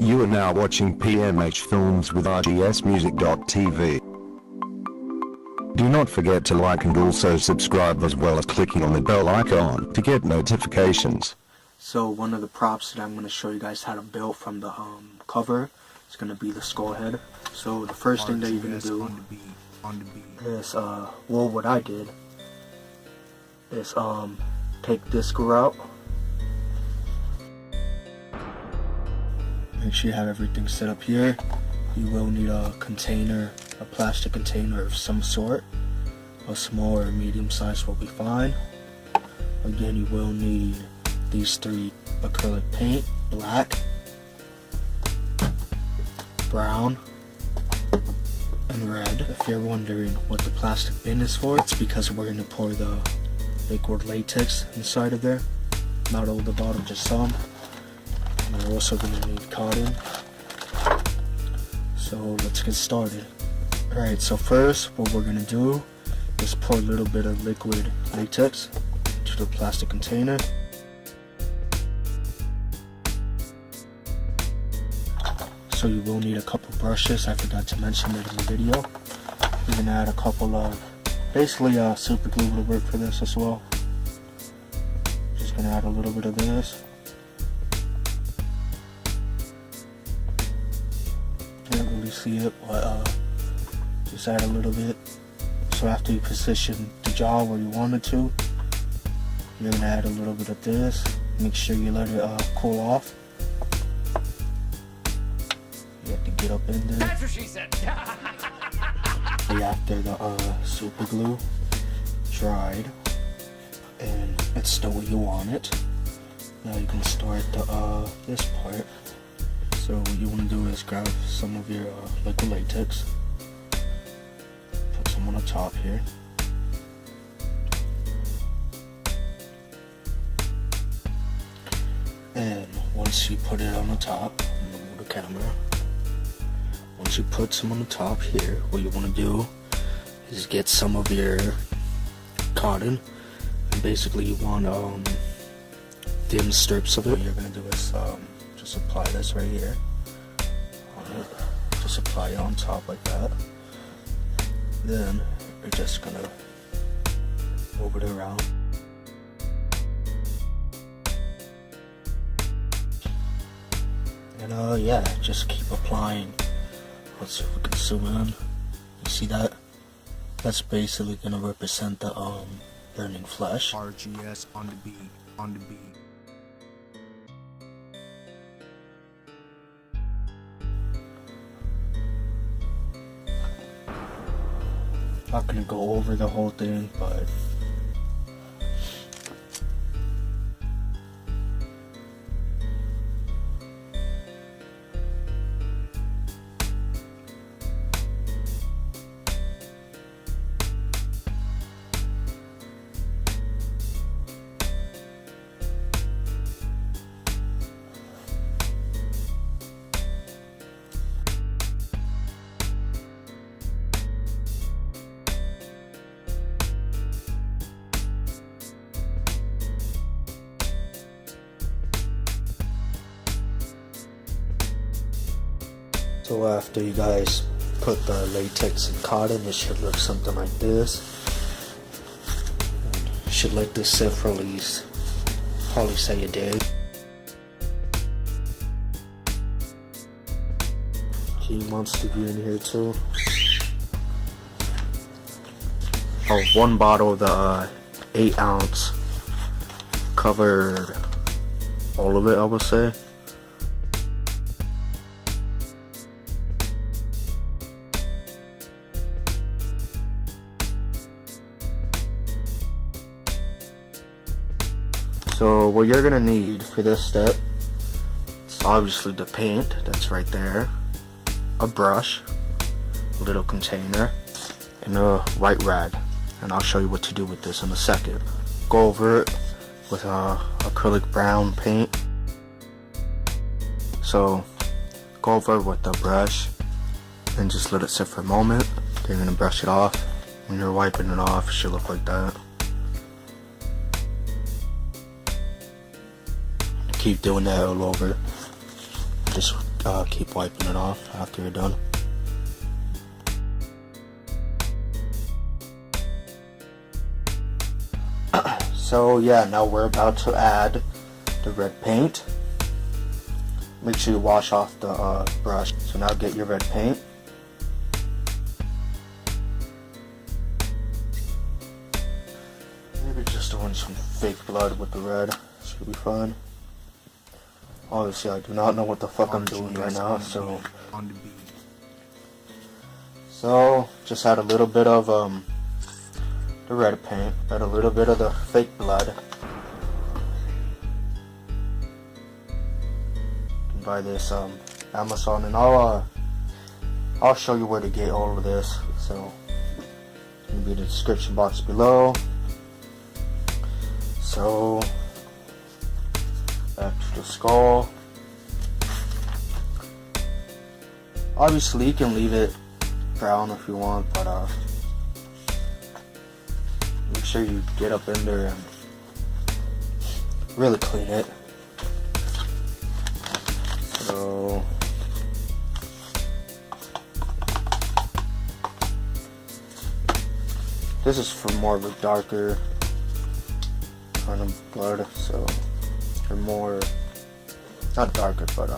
You are now watching PMH Films with RGSmusic.tv. Do not forget to like and also subscribe, as well as clicking on the bell icon to get notifications. So one of the props that I'm going to show you guys how to build from the cover is going to be the skull head. So the first thing that you're going to do is, well, what I did is take this screw out. Make sure you have everything set up here. You will need a container, a plastic container of some sort. A small or medium size will be fine. Again, you will need these three acrylic paint: black, brown, and red. If you're wondering what the plastic bin is for, it's because we're going to pour the liquid latex inside of there. Not all the bottom, just some. And we're also going to need cotton. So let's get started. Alright, so first what we're going to do is pour a little bit of liquid latex into the plastic container. So you will need a couple brushes. I forgot to mention it in the video. You're going to add a couple of, basically super glue will work for this as well. Just going to add a little bit of this. Can't really see it, but just add a little bit. So after you position the jaw where you want it to, you're going to add a little bit of this. Make sure you let it cool off. You have to get up in there. That's what she said. After the super glue dried and it's still where you want it, now you can start the this part. So what you want to do is grab some of your liquid latex, put some on the top here. And once you put it on the top, I'm gonna move the camera. Once you put some on the top here, what you want to do is get some of your cotton, and basically you want thin strips of it. What you're gonna do is just apply this right here on it. Just apply it on top like that. Then you're just gonna move it around. And yeah, just keep applying. Let's see if we can zoom in. You see that? That's basically gonna represent the burning flesh. RGS on the beat, on the beat. Not gonna go over the whole thing, but so after you guys put the latex and cotton, it should look something like this. And you should let this sit for at least, probably say a day. He wants to be in here too. Oh, one bottle of the 8 ounce covered all of it, I would say. So what you're gonna need for this step is obviously the paint that's right there, a brush, a little container, and a white rag. And I'll show you what to do with this in a second. Go over it with acrylic brown paint. So go over it with the brush and just let it sit for a moment. Then you're gonna brush it off. When you're wiping it off, it should look like that. Keep doing that all over. Just keep wiping it off after you're done. So yeah, now we're about to add the red paint. Make sure you wash off the brush. So now get your red paint. Maybe just doing some fake blood with the red. Should be fine. Obviously, I do not know what the fuck I'm doing right now, so just add a little bit of the red paint, add a little bit of the fake blood. You can buy this Amazon, and I'll show you where to get all of this. So it's gonna be in the description box below. So back to the skull. Obviously you can leave it brown if you want, but make sure you get up in there and really clean it. So this is for more of a darker kind of blood, so or more, not darker, but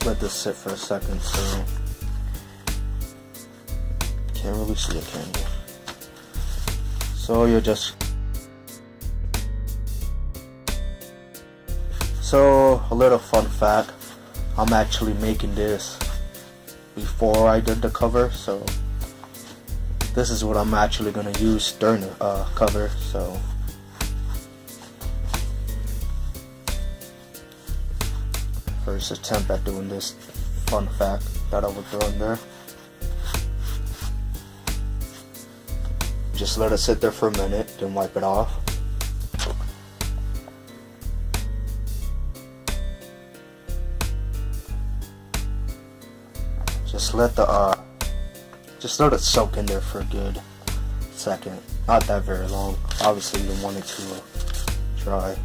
let this sit for a second, so can't really see it, can you? So you're just, so a little fun fact, I'm actually making this before I did the cover, so this is what I'm actually gonna use during the cover. So first attempt at doing this fun fact that I would throw in there. Just let it sit there for a minute, then wipe it off. Just let it soak in there for a good second. Not that very long. Obviously you don't want it to dry.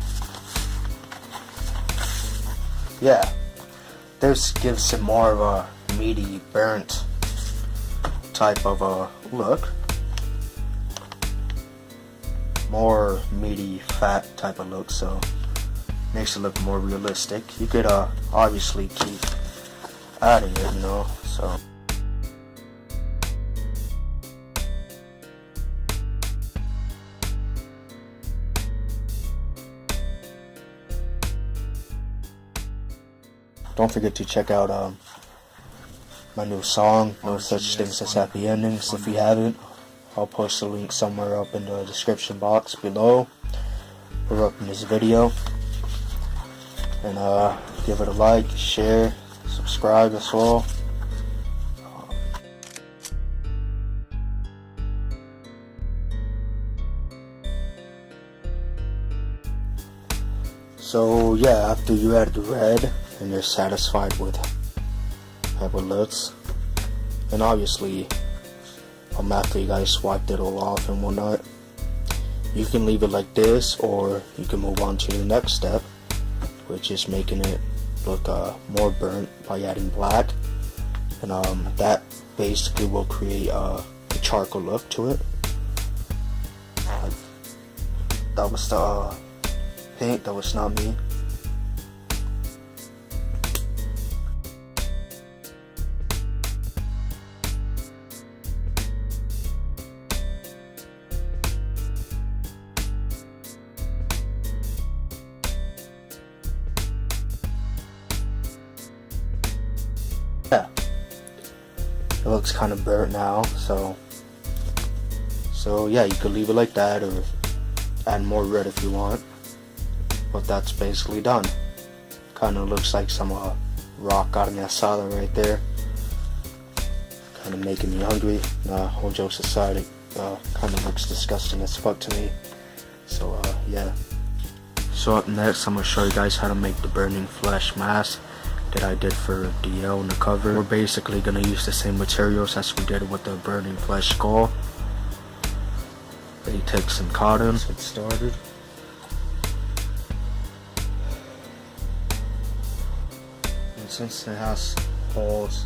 Yeah, this gives it more of a meaty, burnt type of a look. More meaty, fat type of look, so makes it look more realistic. You could obviously keep adding it, you know, so. Don't forget to check out my new song, No Such Things as Happy Endings. If you haven't, I'll post a link somewhere up in the description box below or up in this video. And give it a like, share, subscribe as well. So yeah, after you add the red and you're satisfied with how it looks, and obviously after you guys wiped it all off and whatnot, you can leave it like this, or you can move on to the next step, which is making it look more burnt by adding black, and that basically will create a charcoal look to it. That was the paint, that was not me. Yeah, it looks kind of burnt now, so yeah, you could leave it like that or add more red if you want, but that's basically done. Kind of looks like some rock carne asada right there, kind of making me hungry. Whole jokes aside, it kind of looks disgusting as fuck to me, so yeah. So up next, I'm going to show you guys how to make the burning flesh mask that I did for DL in the cover. We're basically going to use the same materials as we did with the burning flesh skull. Latex and cotton. Let's get started. since it has holes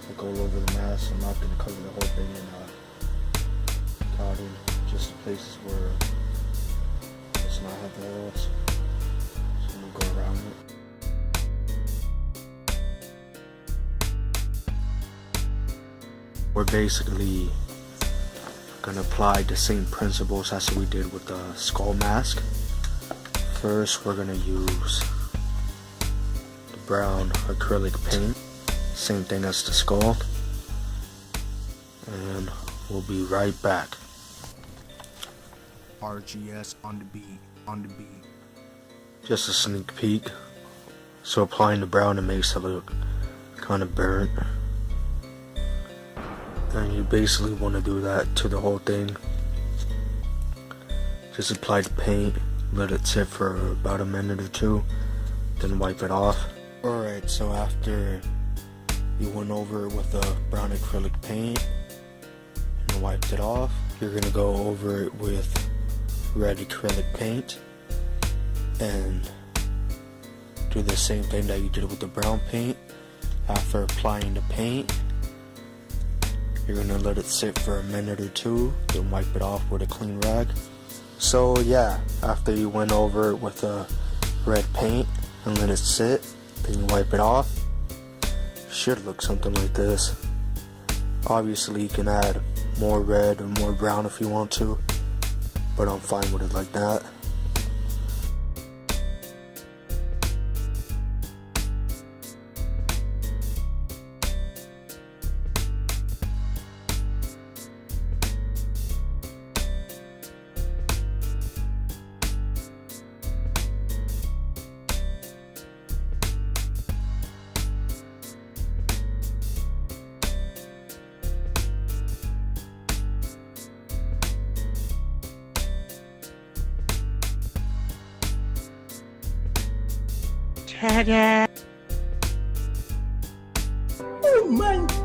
like all over the mask, I'm not going to cover the whole thing in cotton, just the places where it does not have the holes. So I'm going to go around it. We're basically going to apply the same principles as we did with the skull mask. First, we're going to use the brown acrylic paint, same thing as the skull, and we'll be right back. RGS on the beat, on the beat. Just a sneak peek. So applying the brown, it makes it look kind of burnt. And you basically want to do that to the whole thing. Just apply the paint, let it sit for about a minute or two, then wipe it off. Alright, so after you went over it with the brown acrylic paint and wiped it off, you're going to go over it with red acrylic paint and do the same thing that you did with the brown paint. After applying the paint, you're going to let it sit for a minute or two, then wipe it off with a clean rag. So yeah, after you went over it with the red paint and let it sit, then you wipe it off, it should look something like this. Obviously you can add more red or more brown if you want to, but I'm fine with it like that. Oh my